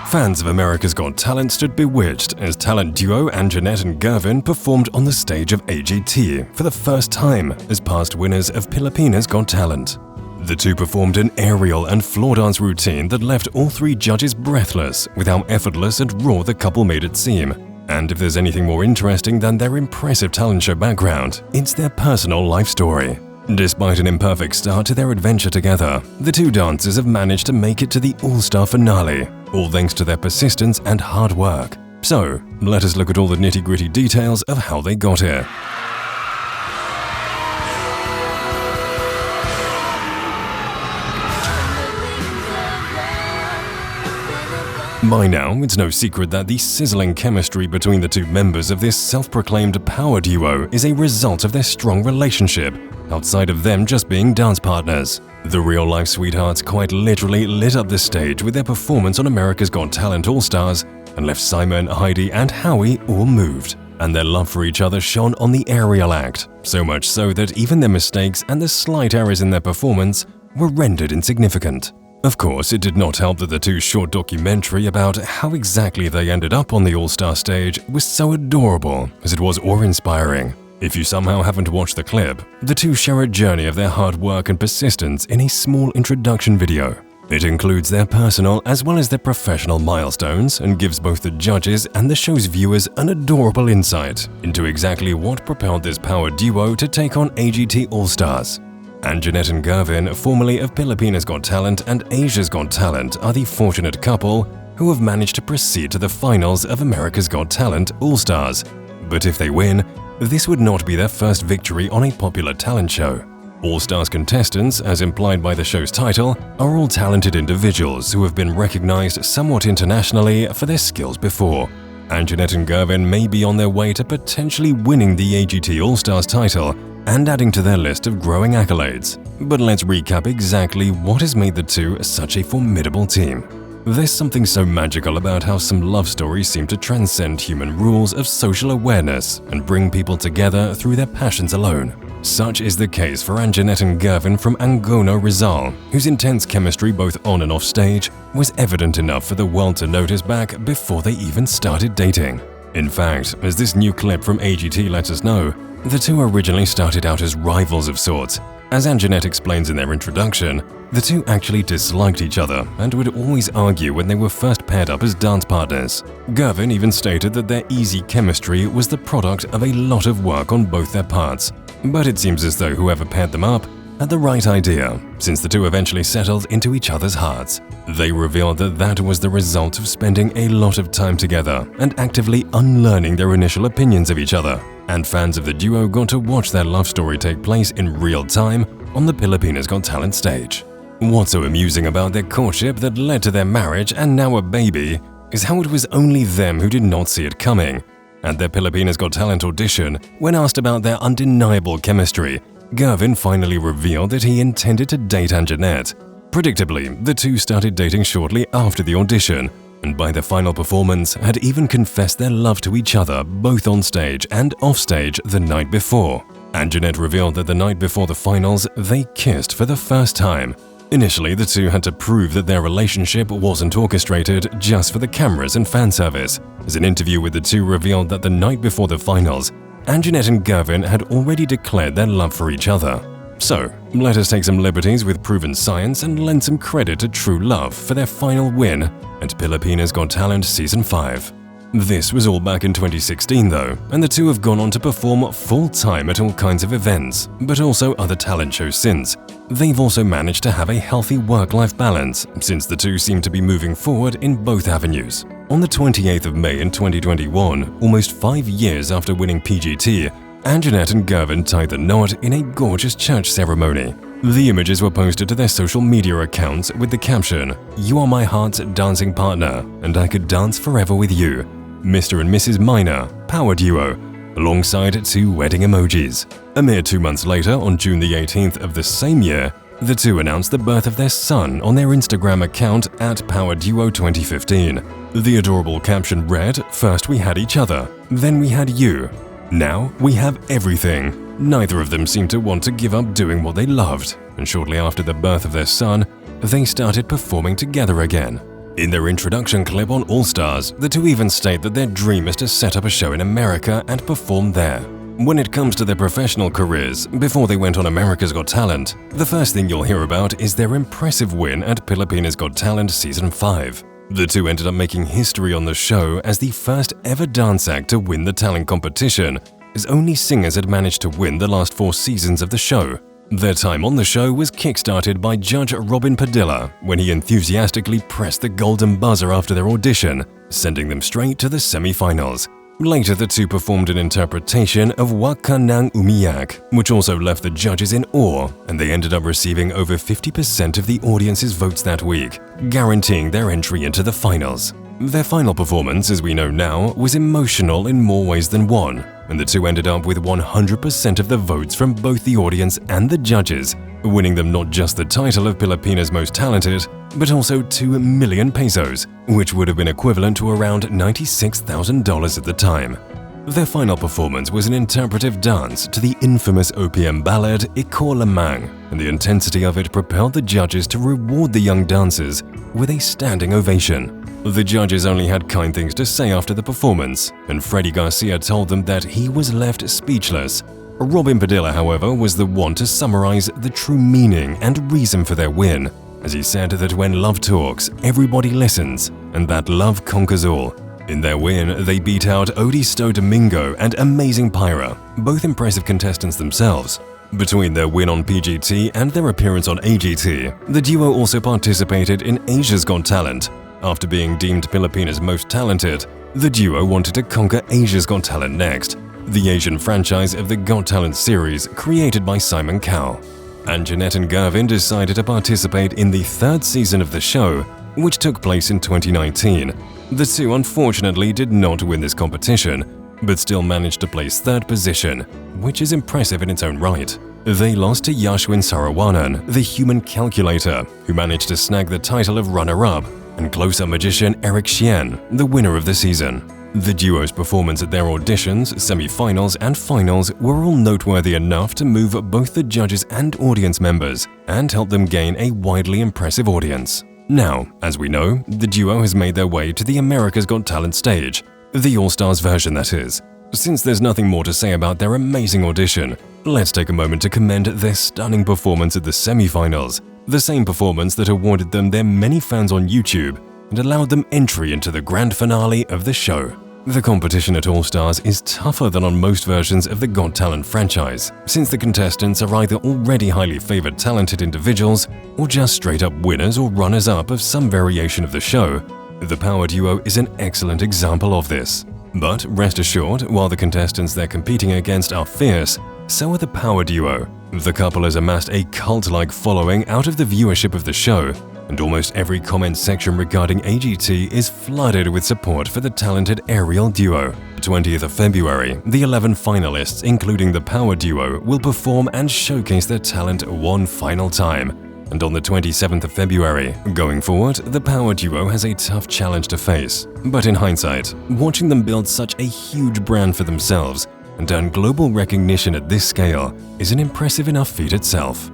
Fans of America's Got Talent stood bewitched as talent duo Anjanette and Gervin performed on the stage of AGT for the first time as past winners of Pilipinas Got Talent. The two performed an aerial and floor dance routine that left all three judges breathless with how effortless and raw the couple made it seem. And if there's anything more interesting than their impressive talent show background, it's their personal life story. Despite an imperfect start to their adventure together, the two dancers have managed to make it to the all-star finale, all thanks to their persistence and hard work. So, let us look at all the nitty-gritty details of how they got here. By now, it's no secret that the sizzling chemistry between the two members of this self-proclaimed power duo is a result of their strong relationship, outside of them just being dance partners. The real-life sweethearts quite literally lit up the stage with their performance on America's Got Talent All-Stars and left Simon, Heidi and Howie all moved. And their love for each other shone on the aerial act, so much so that even their mistakes and the slight errors in their performance were rendered insignificant. Of course, it did not help that the two short documentary about how exactly they ended up on the All-Star stage was so adorable as it was awe-inspiring. If you somehow haven't watched the clip, the two share a journey of their hard work and persistence in a small introduction video. It includes their personal as well as their professional milestones and gives both the judges and the show's viewers an adorable insight into exactly what propelled this power duo to take on AGT All-Stars. Anjanette and Gervin, formerly of Pilipinas Got Talent and Asia's Got Talent, are the fortunate couple who have managed to proceed to the finals of America's Got Talent All-Stars. But if they win, this would not be their first victory on a popular talent show. All-Stars contestants, as implied by the show's title, are all talented individuals who have been recognized somewhat internationally for their skills before. Anjanette and Gervin may be on their way to potentially winning the AGT All-Stars title and adding to their list of growing accolades. But let's recap exactly what has made the two such a formidable team. There's something so magical about how some love stories seem to transcend human rules of social awareness and bring people together through their passions alone. Such is the case for Anjanette and Gervin from Angono, Rizal, whose intense chemistry both on and off stage was evident enough for the world to notice back before they even started dating. In fact, as this new clip from AGT lets us know, the two originally started out as rivals of sorts. As Anjanette explains in their introduction, the two actually disliked each other and would always argue when they were first paired up as dance partners. Gervin even stated that their easy chemistry was the product of a lot of work on both their parts. But it seems as though whoever paired them up had the right idea, since the two eventually settled into each other's hearts. They revealed that that was the result of spending a lot of time together and actively unlearning their initial opinions of each other. And fans of the duo got to watch their love story take place in real time on the Pilipinas Got Talent stage. What's so amusing about their courtship that led to their marriage and now a baby is how it was only them who did not see it coming. At their Pilipinas Got Talent audition, when asked about their undeniable chemistry, Gervin finally revealed that he intended to date Anjanette. Predictably, the two started dating shortly after the audition, and by their final performance had even confessed their love to each other both on stage and off stage the night before. Anjanette revealed that the night before the finals, they kissed for the first time. Initially, the two had to prove that their relationship wasn't orchestrated just for the cameras and fan service, as an interview with the two revealed that the night before the finals, Anjanette and Gervin had already declared their love for each other. So, let us take some liberties with proven science and lend some credit to true love for their final win at Pilipinas Got Talent Season 5. This was all back in 2016 though, and the two have gone on to perform full-time at all kinds of events, but also other talent shows since. They've also managed to have a healthy work-life balance, since the two seem to be moving forward in both avenues. On the 28th of May in 2021, almost 5 years after winning PGT, Anjanette and Gervin tied the knot in a gorgeous church ceremony. The images were posted to their social media accounts with the caption, "You are my heart's dancing partner, and I could dance forever with you. Mr. and Mrs. Minor, power duo," alongside two wedding emojis. A mere 2 months later, on June the 18th of the same year, the two announced the birth of their son on their Instagram account at PowerDuo2015. The adorable caption read, "First we had each other, then we had you. Now we have everything." Neither of them seemed to want to give up doing what they loved, and shortly after the birth of their son, they started performing together again. In their introduction clip on All Stars, the two even state that their dream is to set up a show in America and perform there. When it comes to their professional careers, before they went on America's Got Talent, the first thing you'll hear about is their impressive win at Pilipinas Got Talent Season 5. The two ended up making history on the show as the first ever dance act to win the talent competition, as only singers had managed to win the last 4 seasons of the show. Their time on the show was kickstarted by Judge Robin Padilla when he enthusiastically pressed the golden buzzer after their audition, sending them straight to the semi-finals. Later, the two performed an interpretation of Wag Ka Nang Umiyak, which also left the judges in awe, and they ended up receiving over 50% of the audience's votes that week, guaranteeing their entry into the finals. Their final performance, as we know now, was emotional in more ways than one, and the two ended up with 100% of the votes from both the audience and the judges, winning them not just the title of Pilipinas' Most Talented, but also 2 million pesos, which would have been equivalent to around $96,000 at the time. Their final performance was an interpretive dance to the infamous OPM ballad Ikaw Lamang, and the intensity of it propelled the judges to reward the young dancers with a standing ovation. The judges only had kind things to say after the performance, and Freddie Garcia told them that he was left speechless. Robin Padilla, however, was the one to summarize the true meaning and reason for their win, as he said that when love talks, everybody listens, and that love conquers all. In their win, they beat out Odisto Domingo and Amazing Pyra, both impressive contestants themselves. Between their win on PGT and their appearance on AGT, the duo also participated in Asia's Got Talent. After being deemed Pilipinas' Most Talented, the duo wanted to conquer Asia's Got Talent next, the Asian franchise of the Got Talent series created by Simon Cowell. Anjanette and Gervin decided to participate in the 3rd season of the show, which took place in 2019. The two unfortunately did not win this competition, but still managed to place 3rd position, which is impressive in its own right. They lost to Yashwin Sarawanan, the human calculator, who managed to snag the title of runner-up, and close-up magician Eric Xian, the winner of the season. The duo's performance at their auditions, semi-finals, and finals were all noteworthy enough to move both the judges and audience members and help them gain a widely impressive audience. Now, as we know, the duo has made their way to the America's Got Talent stage, the All-Stars version that is. Since there's nothing more to say about their amazing audition, let's take a moment to commend their stunning performance at the semi-finals, the same performance that awarded them their many fans on YouTube and allowed them entry into the grand finale of the show. The competition at All Stars is tougher than on most versions of the Got Talent franchise, since the contestants are either already highly favored talented individuals or just straight-up winners or runners-up of some variation of the show. The power duo is an excellent example of this. But rest assured, while the contestants they're competing against are fierce, so are the power duo. The couple has amassed a cult-like following out of the viewership of the show, and almost every comment section regarding AGT is flooded with support for the talented aerial duo. 20th of February, the 11 finalists, including the power duo, will perform and showcase their talent one final time. And on the 27th of February, going forward, the power duo has a tough challenge to face. But in hindsight, watching them build such a huge brand for themselves and earn global recognition at this scale is an impressive enough feat itself.